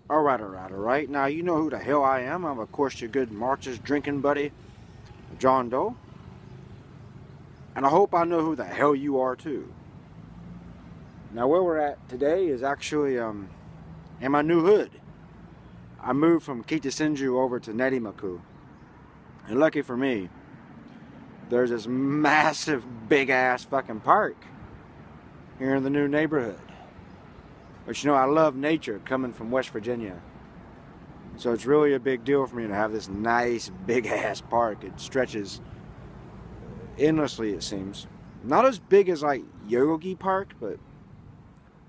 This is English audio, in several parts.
Alright. Now, you know who the hell I am. I'm, of course, your good Marxist drinking buddy, John Doe. And I hope I know who the hell you are, too. Now, where we're at today is actually in my new hood. I moved from Kitasenju over to Nerimaku. And lucky for me, there's this massive, big-ass fucking park here in the new neighborhood. But you know, I love nature coming from West Virginia. So it's really a big deal for me to have this nice, big-ass park. It stretches endlessly, it seems. Not as big as, like, Yogi Park, but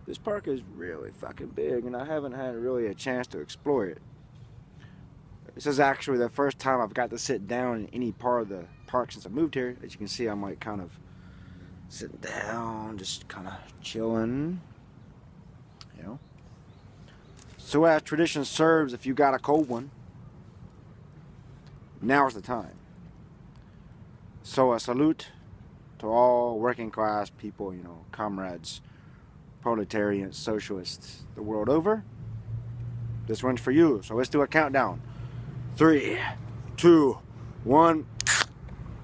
this park is really fucking big, and I haven't had really a chance to explore it. This is actually the first time I've got to sit down in any part of the park since I moved here. As you can see, I'm like kind of sitting down, just kind of chilling, you know. So as tradition serves, if you got a cold one, now's the time. So a salute to all working class people, you know, comrades, proletarians, socialists, the world over. This one's for you. So let's do a countdown. 3, 2, 1.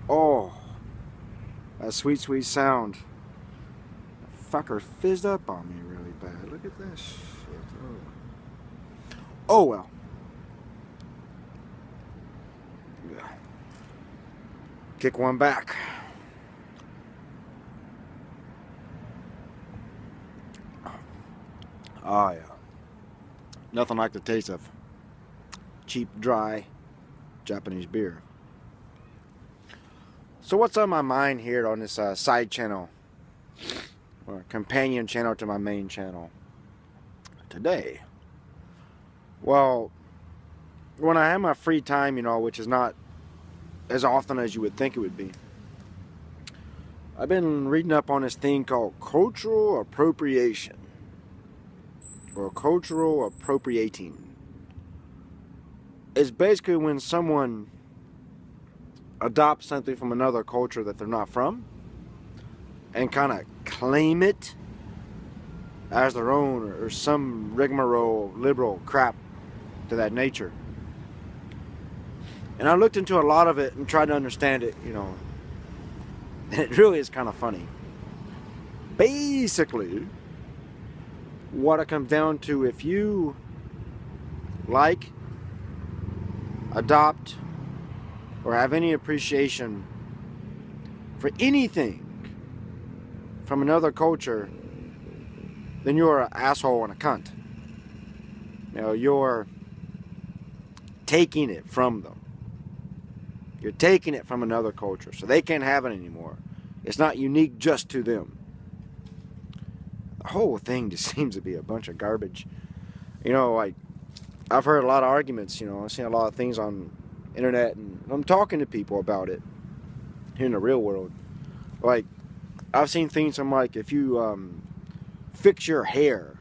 Oh, that sweet, sweet sound. That fucker fizzed up on me really bad. Look at this shit. Oh well. Yeah. Kick one back. Oh yeah. Nothing like the taste of cheap, dry Japanese beer. So what's on my mind here on this side channel, or companion channel to my main channel today? Well, when I have my free time, you know, which is not as often as you would think it would be, I've been reading up on this thing called cultural appropriation, or cultural appropriating. It's basically when someone adopts something from another culture that they're not from and kind of claim it as their own, or some rigmarole liberal crap to that nature. And I looked into a lot of it and tried to understand it, you know, and it really is kind of funny. Basically, what it comes down to, if you like, adopt, or have any appreciation for anything from another culture, then you're an asshole and a cunt. You know, you're taking it from them. You're taking it from another culture, so they can't have it anymore. It's not unique just to them. The whole thing just seems to be a bunch of garbage. You know, like, I've heard a lot of arguments, you know, I've seen a lot of things on internet, and I'm talking to people about it here in the real world. Like, I've seen things, I'm like, if you fix your hair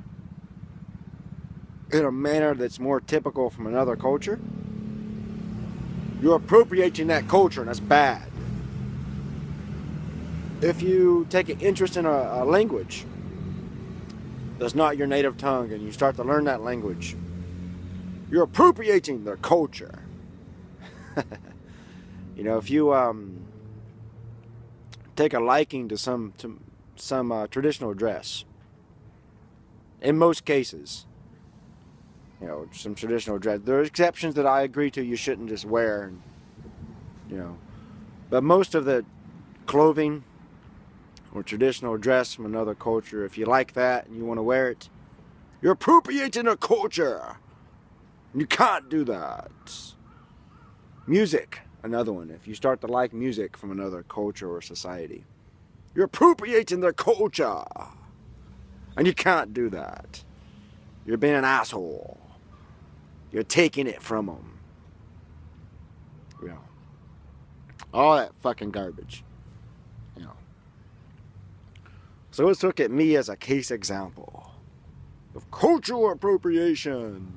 in a manner that's more typical from another culture, you're appropriating that culture, and that's bad. If you take an interest in a language that's not your native tongue, and you start to learn that language, you're appropriating their culture. You know, if you take a liking to some traditional dress, in most cases, you know, some traditional dress. There are exceptions that I agree to you shouldn't just wear, you know, but most of the clothing or traditional dress from another culture, if you like that and you want to wear it, you're appropriating a culture. You can't do that. Music, another one. If you start to like music from another culture or society, you're appropriating their culture. And you can't do that. You're being an asshole. You're taking it from them. You know, all that fucking garbage. You know. So let's look at me as a case example of cultural appropriation.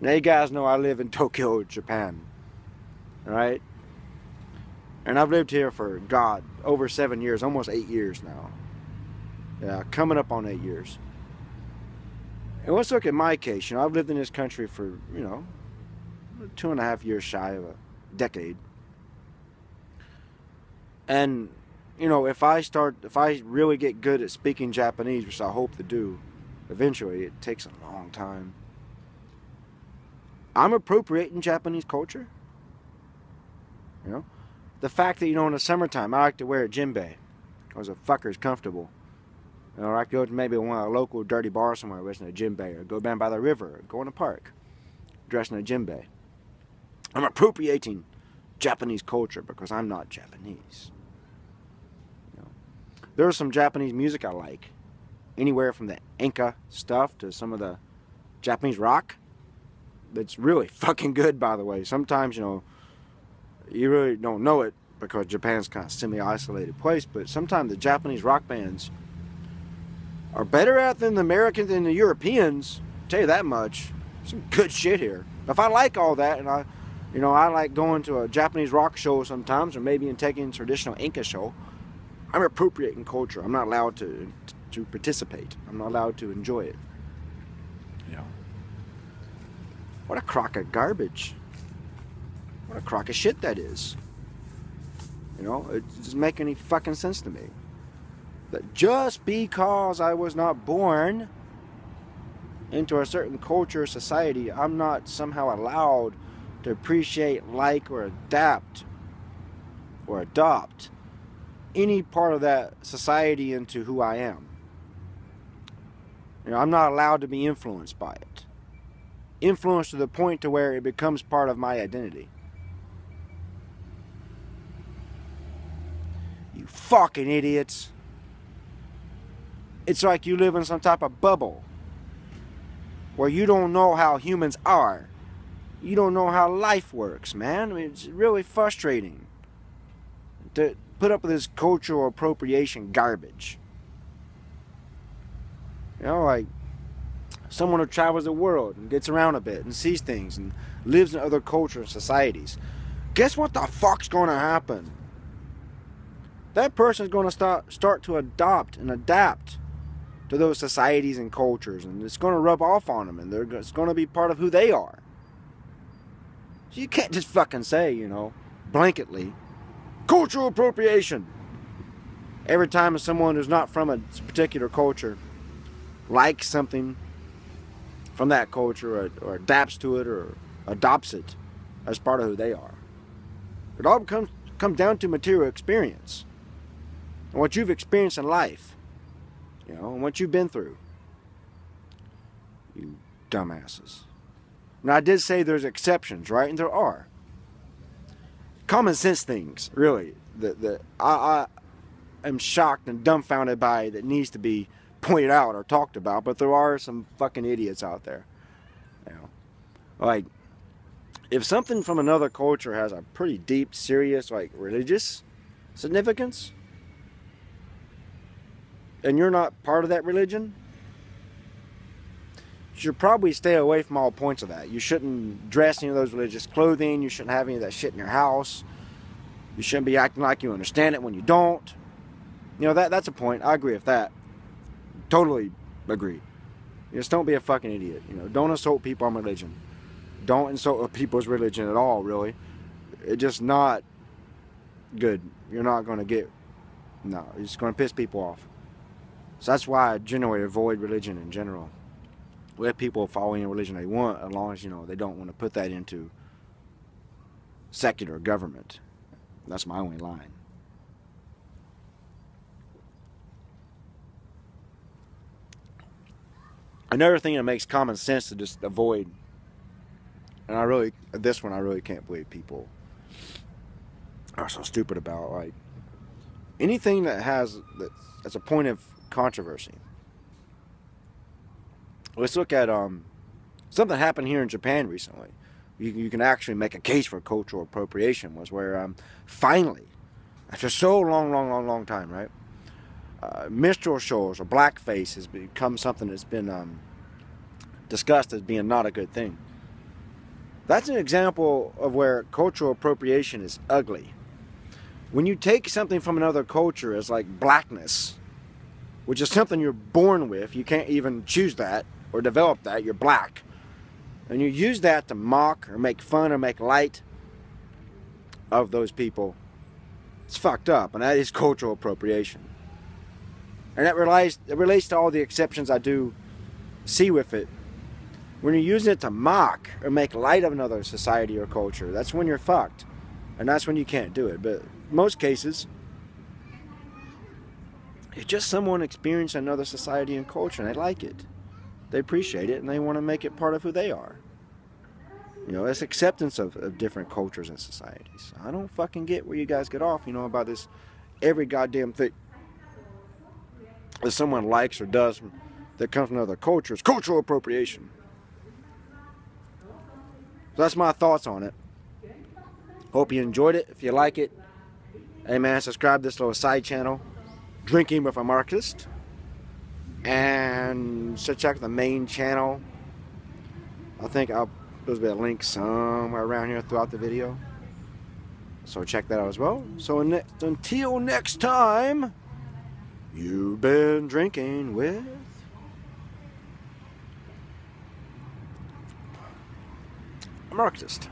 Now you guys know I live in Tokyo, Japan. Right? And I've lived here for, God, over 7 years, almost 8 years now. Yeah, coming up on 8 years. And let's look at my case. I've lived in this country for, 2.5 years shy of a decade. And, if I really get good at speaking Japanese, which I hope to do, eventually, it takes a long time. I'm appropriating Japanese culture. The fact that, in the summertime, I like to wear a djembe because the fucker's comfortable. I go to maybe one of the local dirty bars somewhere dressing a djembe, or go down by the river, or go in the park dressing a djembe. I'm appropriating Japanese culture because I'm not Japanese. There's some Japanese music I like. Anywhere from the Enka stuff to some of the Japanese rock. That's really fucking good, by the way. Sometimes, you really don't know it because Japan's kind of semi-isolated place, but sometimes the Japanese rock bands are better at than the Americans and the Europeans. I'll tell you that much. Some good shit here. If I like all that, and I like going to a Japanese rock show sometimes, or maybe taking a traditional Enka show, I'm appropriating culture. I'm not allowed to participate. I'm not allowed to enjoy it. What a crock of garbage. What a crock of shit that is. It doesn't make any fucking sense to me. That just because I was not born into a certain culture or society, I'm not somehow allowed to appreciate, like, or adapt or adopt any part of that society into who I am. I'm not allowed to be influenced by it. Influenced to the point to where it becomes part of my identity. You fucking idiots. It's like you live in some type of bubble where you don't know how humans are. You don't know how life works, man. It's really frustrating to put up with this cultural appropriation garbage. Like someone who travels the world and gets around a bit and sees things and lives in other cultures and societies. Guess what the fuck's going to happen? That person's going to start to adopt and adapt to those societies and cultures, and it's going to rub off on them, and it's going to be part of who they are. So you can't just fucking say, blanketly, cultural appropriation. Every time someone who's not from a particular culture likes something from that culture, or adapts to it, or adopts it as part of who they are. It all comes down to material experience and what you've experienced in life, and what you've been through. You dumbasses. Now, I did say there's exceptions, right? And there are. Common sense things, really, that I am shocked and dumbfounded by, that needs to be pointed out or talked about, but there are some fucking idiots out there. Like, if something from another culture has a pretty deep, serious, like, religious significance, and you're not part of that religion, you should probably stay away from all points of that. You shouldn't dress any of those religious clothing. You shouldn't have any of that shit in your house. You shouldn't be acting like you understand it when you don't. That's a point. I agree with that. Totally agree. Just don't be a fucking idiot. Don't insult people on religion. Don't insult people's religion at all, really. It's just not good. You're not going to get... No, it's going to piss people off. So that's why I generally avoid religion in general. Let people follow any religion they want, as long as, they don't want to put that into secular government. That's my only line. Another thing that makes common sense to just avoid, and this one I really can't believe people are so stupid about, like, anything that's a point of controversy. Let's look at something happened here in Japan recently. You can actually make a case for cultural appropriation. Was where finally, after so long time, right? Minstrel shows or blackface has become something that's been discussed as being not a good thing. That's an example of where cultural appropriation is ugly. When you take something from another culture as like blackness, which is something you're born with, you can't even choose that. or developed that, you're black, and you use that to mock or make fun or make light of those people, it's fucked up, and that is cultural appropriation. And that relates to all the exceptions I do see with it. When you're using it to mock or make light of another society or culture, that's when you're fucked. And that's when you can't do it. But in most cases, it's just someone experiencing another society and culture, and they like it. They appreciate it, and they want to make it part of who they are. You know, it's acceptance of different cultures and societies. I don't fucking get where you guys get off, you know, about this every goddamn thing that someone likes or does that comes from other cultures. Cultural appropriation. So that's my thoughts on it. Hope you enjoyed it. If you like it, hey man, subscribe to this little side channel, Drinking with a Marxist. And so check the main channel. I think there's be a link somewhere around here throughout the video. So check that out as well. So until next time, you've been drinking with a Marxist.